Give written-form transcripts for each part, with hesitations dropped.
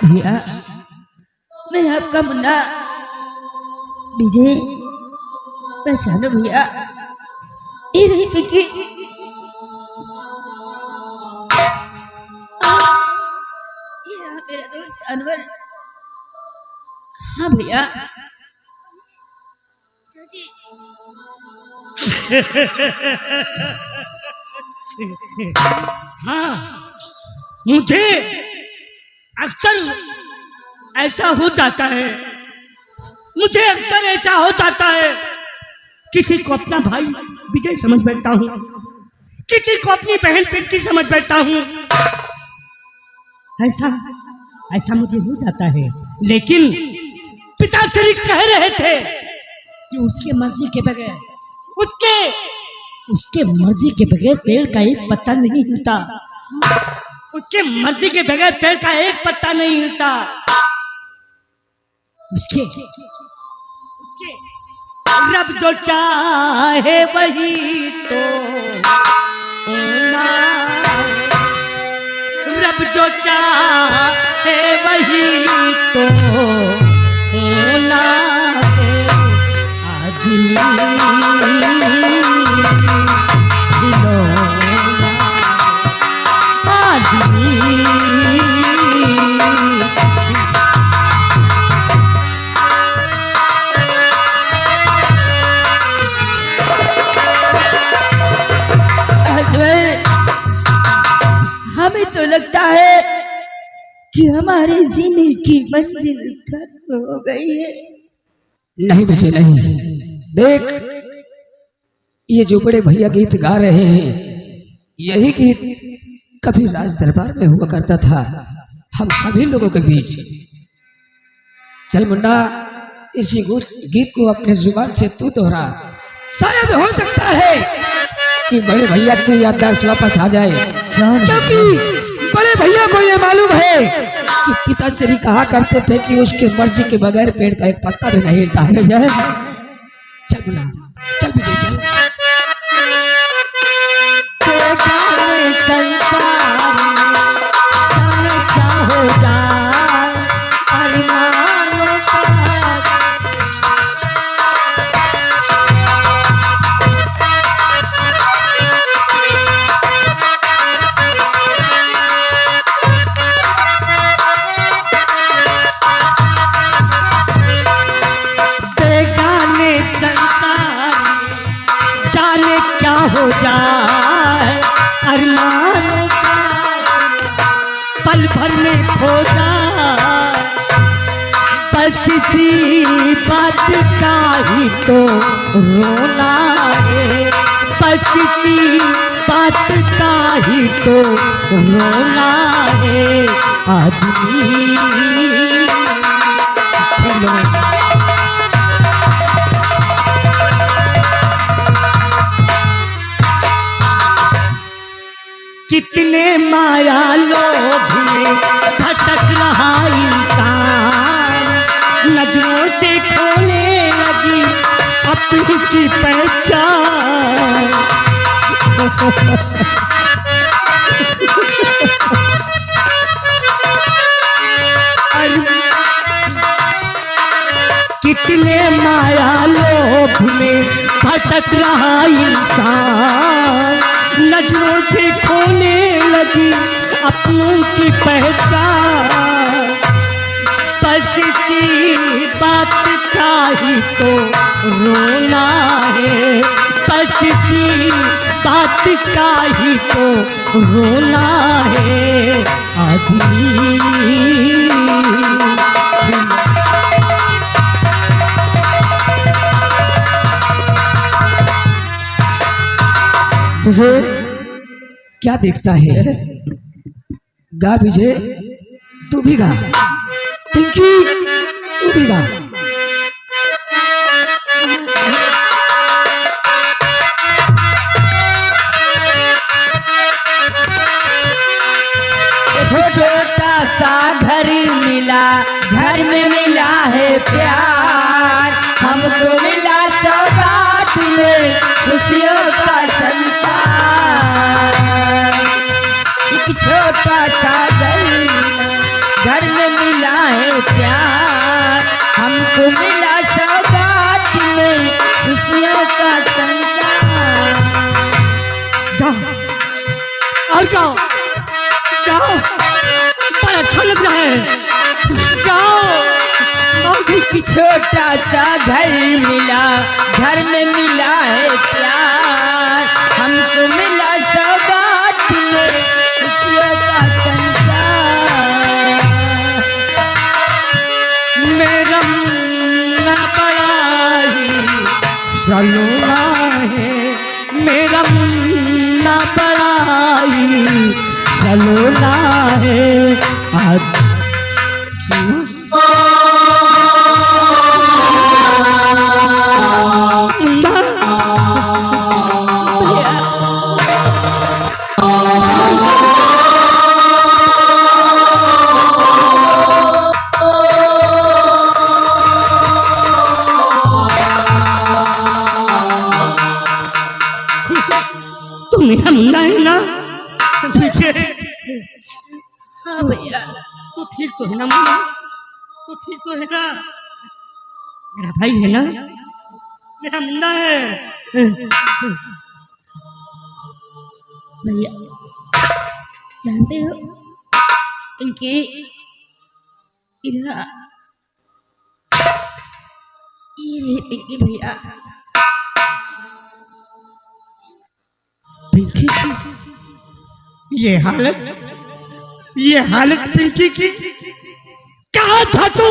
भैया मैं आपका मुन्ना विजय पहचानो भैया, ये रही पिंकी। ये रहा मेरा दोस्त अनवर। हाँ भैया जी। हाँ, मुझे अक्सर ऐसा हो जाता है, मुझे अक्सर ऐसा हो जाता है, किसी को अपना भाई विजय समझ बैठता हूँ, किसी को अपनी बहन पिंकी समझ बैठता हूँ। ऐसा ऐसा मुझे हो जाता है, लेकिन पिताश्री कह रहे थे कि उसके मर्जी के बगैर उसके मर्जी के बगैर पेड़ का एक पत्ता नहीं हिलता, उसके मर्जी के बगैर पेड़ का एक पत्ता नहीं हिलता। उसके रब जो चाहे वही तो होना, रब जो चाहे वही तो होना है। आदमी हमें तो लगता है कि हमारे जीने की मंजिल खत्म हो गई है। नहीं विजय नहीं, देख ये जो बड़े भैया गीत गा रहे हैं, यही गीत कभी राज दरबार में हुआ करता था हम सभी लोगों के बीच। चल मुन्ना, इसी गीत को अपने जुबान से तू दोहरा, शायद हो सकता है कि बड़े भैया की याददाश्त वापस आ जाए, क्योंकि बड़े भैया को ये मालूम है कि पिताश्री कहा करते थे कि उसके मर्जी के बगैर पेड़ का एक पत्ता भी नहीं हिलता है। चल मुन्ना, चल विजय चल। हो जाए अरमानों का पल भर में खो जाए, बस इसी बात का ही तो रोना है, बस इसी बात का ही तो रोना है। आदमी कितने माया लोभ में भटक रहा इंसान, नजरों से खोने लगी अपनी की पहचान। कितने माया लोभ में भटक रहा इंसान, नजरों से खोने लगी अपनों की पहचान, बस इसी बात का ही तो रोना है, बस इसी बात का ही तो रोना है। आदमी तुझे क्या देखता है? गा विजय, तू भी गा, पिंकी तू भी गा। छोटा सा घर मिला, घर में मिला है प्यार, हम प्यार, हमको मिला सौगात में खुशियों का संसार। जाओ और जाओ, जाओ, बड़ा अच्छा लग रहा है, जाओ। एक छोटा सा घर मिला, घर में मिला है प्यार, हमको मिला सौगात में खुशियों का संसार। मेरा मुन्ना बड़ा ही सलोना है, मेरा मुन्ना बड़ा ही सलोना है। आज तो मेरा मुन्ना है ना पीछे? हाँ भैया, तो ठीक तो है ना मुन्ना? तो ठीक तो है ना? मेरा भाई है ना, मेरा मुन्ना है। भैया जानते हो इनकी इरा ये पिंकी भैया, पिंकी की ये हालत पिंकी की, कहाँ था तू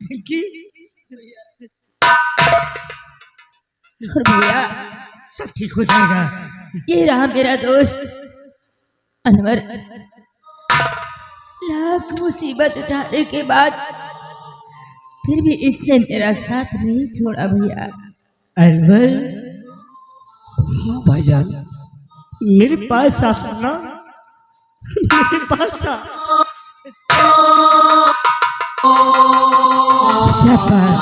पिंकी? और भैया सब ठीक हो जाएगा। ये रहा मेरा दोस्त अनवर, लाख मुसीबत उठाने के बाद फिर भी इसने मेरा साथ नहीं छोड़ा भैया। अनवर, हाँ भाईजान, मेरे पास आ ना, मेरे पास आ। शाबाश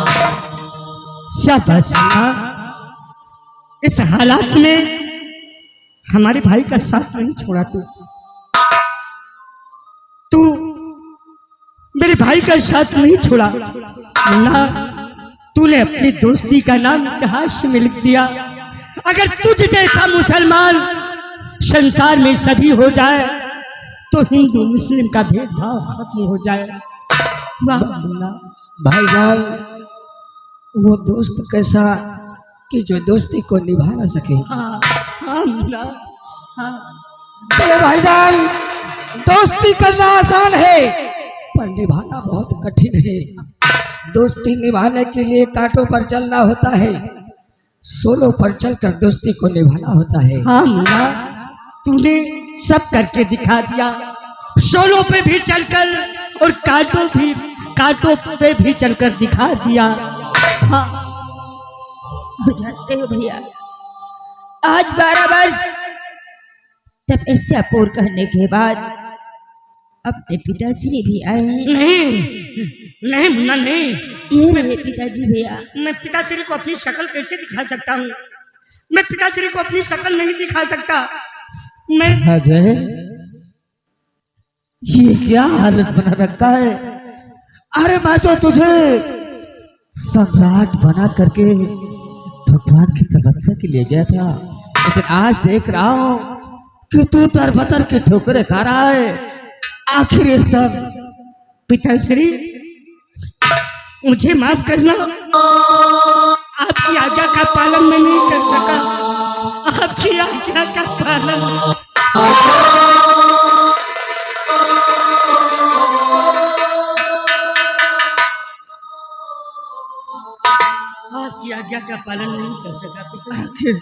शाबाश मुन्ना, इस हालात में हमारे भाई का साथ नहीं छोड़ा तू मेरे भाई का साथ नहीं छोड़ा मुन्ना। तूने अपनी दोस्ती का नाम इतिहास में लिख दिया। अगर तुझ जैसा मुसलमान संसार में सभी हो जाए तो हिंदू मुस्लिम का भेदभाव खत्म हो जाए। वाह मुन्ना। भाईजान, वो दोस्त कैसा कि जो दोस्ती को निभा ना सके। हाँ हाँ मुन्ना, हाँ। अरे भाईजान, दोस्ती करना आसान है पर निभाना बहुत कठिन है। दोस्ती निभाने के लिए कांटों पर चलना होता है, सोलों पर चलकर दोस्ती को निभाना होता है। हाँ मुन्ना, तूने सब करके दिखा दिया, सोलों पे भी चलकर और कांटों पे भी चलकर दिखा दिया। हाँ। और जानते हो भैया, आज 12 वर्ष तपस्या पूर्ण करने के बाद अपने पिताश्री भी आए हैं। नहीं मुन्ना, नहीं। ये रहे पिताजी भैया। मैं पिताश्री को अपनी शक्ल कैसे दिखा सकता हूँ? मैं पिताश्री को अपनी शक्ल नहीं दिखा सकता। मैं अजय, ये क्या हालत बना रखा है? अरे मैं तो तुझे सम्राट बना करके भगवान की तपस्या के लिए गया था, लेकिन आज देख रहा हूँ कि तू तरबतर की ठोकरें खा रहा है। आखिर ये सब पिताश्री, मुझे माफ करना। आपकी आज्ञा का पालन मैं नहीं कर सका। आपकी आज्ञा का पालन आपकी आज्ञा का पालन नहीं कर सका पिता। आखिर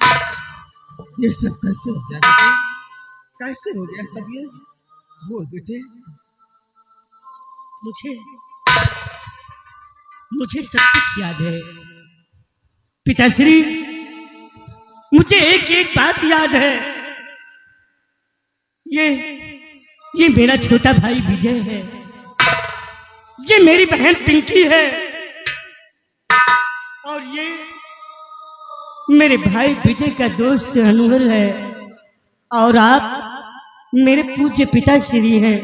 ये सब कैसे हो गया? कैसे हो गया सब ये? बोल बेटे। मुझे सब कुछ याद है पिताश्री। मुझे एक एक बात याद है। ये मेरा छोटा भाई विजय है, ये मेरी बहन पिंकी है, और ये मेरे भाई विजय का दोस्त अनवर है, और आप मेरे पूज्य पिताश्री हैं।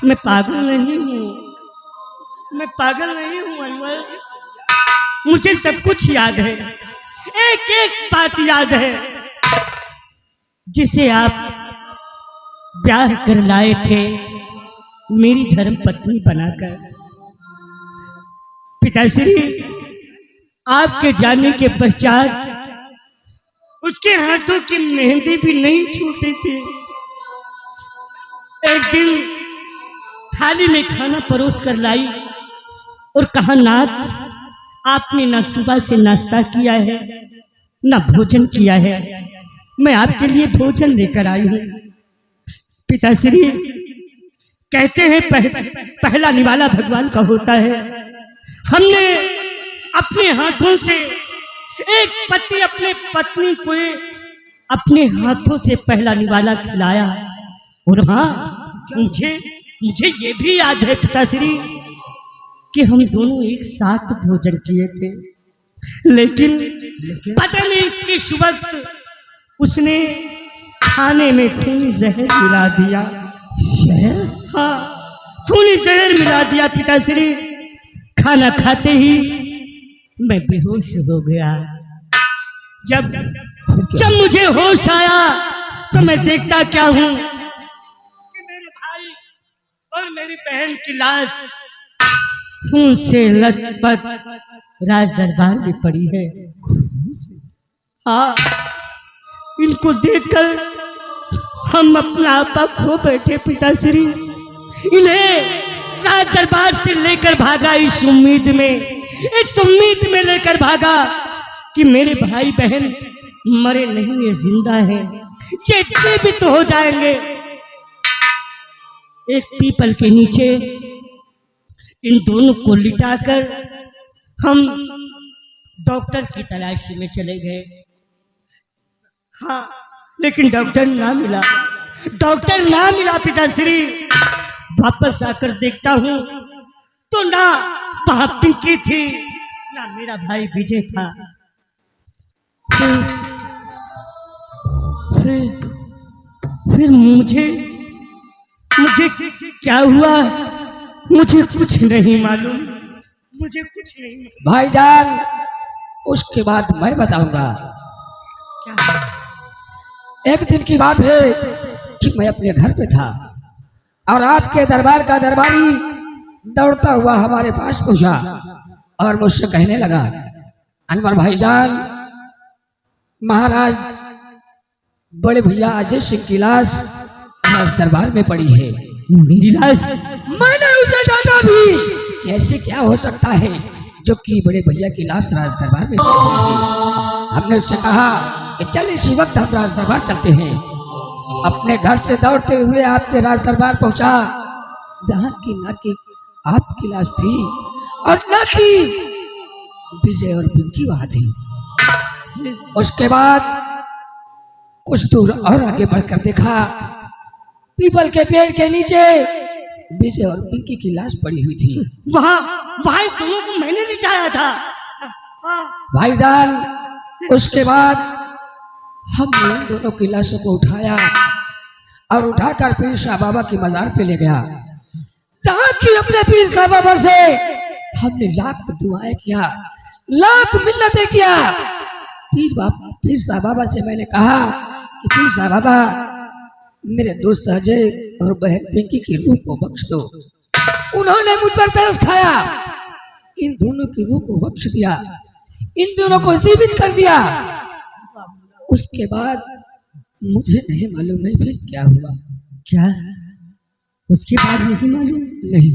मैं पागल नहीं हूँ, मैं पागल नहीं हूँ अनवर, मुझे सब कुछ याद है, एक एक बात याद है। जिसे आप ब्याह कर लाए थे मेरी धर्म पत्नी बनाकर, पिताश्री आपके जाने के पश्चात उसके हाथों की मेहंदी भी नहीं छूटी थी। एक दिन थाली में खाना परोस कर लाई और कहा, नाथ आपने ना सुबह से नाश्ता किया है ना भोजन किया है, मैं आपके लिए भोजन लेकर आई हूँ। पिताश्री कहते हैं पहला निवाला भगवान का होता है। हमने अपने हाथों से एक पति अपने पत्नी को अपने हाथों से पहला निवाला खिलाया। और हाँ, मुझे ये भी याद है पिताश्री कि हम दोनों एक साथ भोजन किए थे, लेकिन पता नहीं किस वक्त उसने खाने में खूनी जहर मिला दिया। शहर? हाँ, खूनी जहर मिला दिया पिताश्री। खाना खाते ही मैं बेहोश हो गया। जब मुझे होश आया तो मैं देखता क्या हूँ कि मेरे भाई और मेरी बहन की लाश खून से लथपथ राज दरबार में पड़ी है। हाँ, इनको देखकर हम अपना आपा खो बैठे पिताश्री। इन्हें राज दरबार से लेकर भागा इस उम्मीद में लेकर भागा कि मेरे भाई बहन मरे नहीं, ये जिंदा है, ये जीवित हो जाएंगे। एक पीपल के नीचे इन दोनों को लिटाकर हम डॉक्टर की तलाश में चले गए। हाँ, लेकिन डॉक्टर ना मिला पिताश्री। वापस आकर देखता हूँ तो ना वहां पिंकी थी ना मेरा भाई विजय था। फिर मुझे क्या हुआ मुझे कुछ नहीं मालूम। भाईजान, उसके बाद मैं बताऊंगा। एक दिन की बात है कि मैं अपने घर पे था और आपके दरबार का दरबारी दौड़ता हुआ हमारे पास पहुंचा और मुझसे कहने लगा, अनवर भाईजान, महाराज बड़े भैया अजय सिंह की लाश राज दरबार में पड़ी है। मेरी लाश? मैंने उसे डांटा भी कि ऐसे क्या हो सकता है जो कि बड़े भैया की लाश राज दरबार में पड़ी है। हमने उससे कहा कि चल इसी वक्त हम राज दरबार चलते हैं। अपने घर से दौड़ते हुए आपके राज दरबार पहुंचा, जहाँ की ना कि आपकी लाश थी और ना कि विजय और पिंकी वहां थी। उसके बाद कुछ दूर और आगे बढ़कर देखा, पीपल के पेड़ के नीचे विजय और पिंकी की लाश पड़ी हुई थी। वहाँ दोनों को मैंने लिटाया था। भाईजान, उसके बाद हमने इन दोनों की लाशों को उठाया और उठाकर पीर शाह बाबा की मजार पे ले गया, जहाँ की अपने पीर शाह बाबा से हमने लाख दुआएं किया, लाख मिन्नतें किया। पीर शाह बाबा से मैंने कहा कि पीर शाह बाबा, मेरे दोस्त अजय और बहन पिंकी की रूह को बख्श दो। उन्होंने मुझ पर तरस खाया, इन दोनों की रूह को बख्श दिया, इन दोनों को जीवित कर दिया। उसके बाद मुझे नहीं मालूम है फिर क्या हुआ। क्या? उसके बाद नहीं मालूम? नहीं।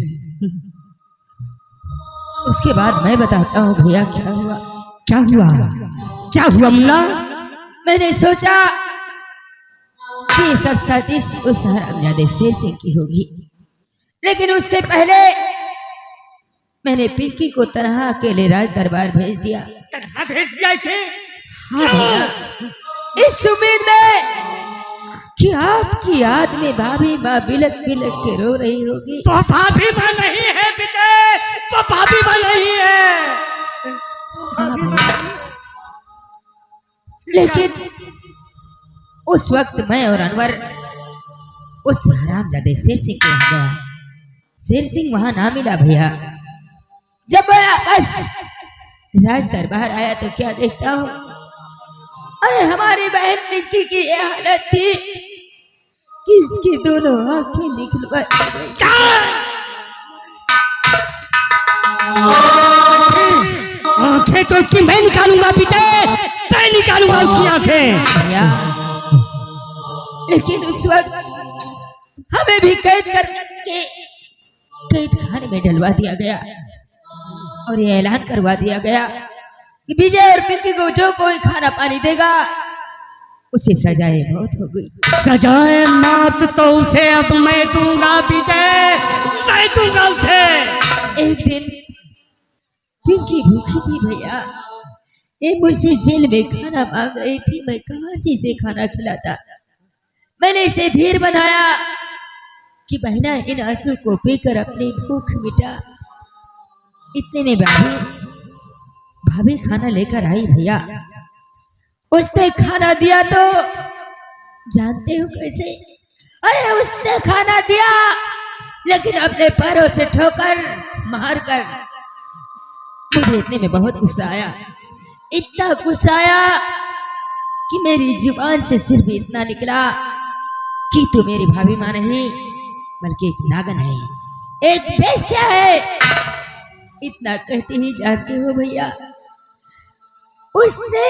उसके बाद मैं बताता हूँ भैया क्या हुआ। क्या हुआ मुन्ना? मैंने सोचा कि ये सब साजिश उस हरामजादे शेर सिंह की होगी, लेकिन उससे पहले मैंने पिंकी को तरह अकेले राज दरबार भेज दिया। इसे? हाँ भैया, इस उम्मीद में कि आपकी याद में भाभी माँ बिलक बिलक के रो रही होगी। वो भाभी माँ नहीं है विजय, वो भाभी माँ नहीं है। हाँ भैया, लेकिन उस वक्त मैं और अनवर उस हरामजादे शेर सिंह के यहाँ गया। शेर सिंह वहां ना मिला भैया। जब मैं बस राज दरबार आया तो क्या देखता हूँ, अरे हमारी बहन पिंकी की ये हालत थी कि उसकी दोनों आंखें निकलवा दी गई। आंखें तो उसकी मैं निकालूंगा पीछे, मैं निकालूंगा उसकी आंखें। भैया, लेकिन उस वक्त हमें भी कैद करके कैद खाने में डलवा दिया गया और ये ऐलान करवा दिया गया कि विजय और पिंकी को जो कोई खाना पानी देगा उसे सजाए मौत हो गई। सजाए मौत तो उसे अब मैं दूंगा विजय, मैं दूंगा उसे। एक दिन पिंकी भूखी थी भैया, ये मुझसे जेल में खाना मांग रही थी, मैं कहां से इसे खाना खिलाता। मैंने इसे धीर बनाया कि बहना इन आंसू को पीकर अपनी भूख मिटा। इतने में भाभी खाना लेकर आई भैया। उसने खाना दिया तो जानते हो कैसे? अरे उसने खाना दिया लेकिन अपने पैरों से ठोकर मार कर। मुझे इतने में बहुत गुस्सा आया, इतना गुस्सा आया कि मेरी जुबान से सिर्फ इतना निकला कि तू मेरी भाभी मां नहीं बल्कि एक नागन है, एक वेश्या है। इतना कहते ही जानते हो भैया, उसने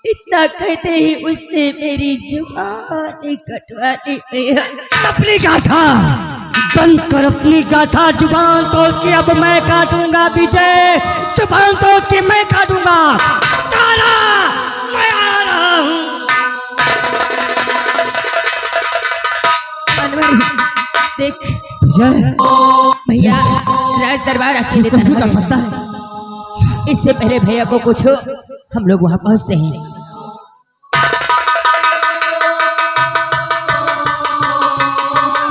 इतना कहते ही उसने मेरी जुबान कटवा दी। अपनी गाथा बंद कर, अपनी गाथा। जुबान तोड़ के अब मैं काटूंगा विजय, जुबान तोड़ के मैं काटूंगा। तारा, मैं आ रहा हूं। देख विजय, भैया, राज दरबार अकेले कर तनहा सकता है। है। इससे पहले भैया को कुछ हो, हम लोग वहां पहुंचते हैं।